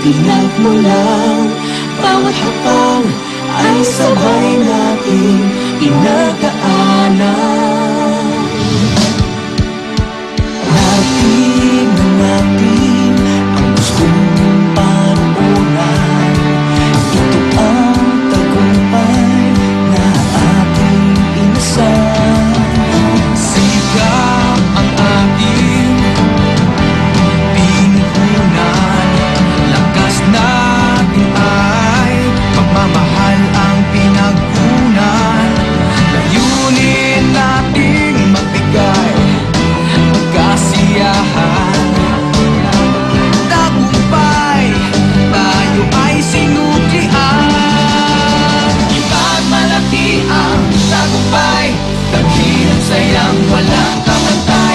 pinagmulan. Bawat hakbang ay sabay nating pinagdaanan. Natin na natin ang gustong panuunan. Ito ang tagumpay na ating inasal. Sikap ang ating pinuhunan, lakas natin ay pagmamahal ang pinagkunan. Layunin nating magbigay kasiyahan, tagumpay, tayo ay sinuklian. Ipagmalaki ang tagumpay, taghin ang sayang walang kamatay.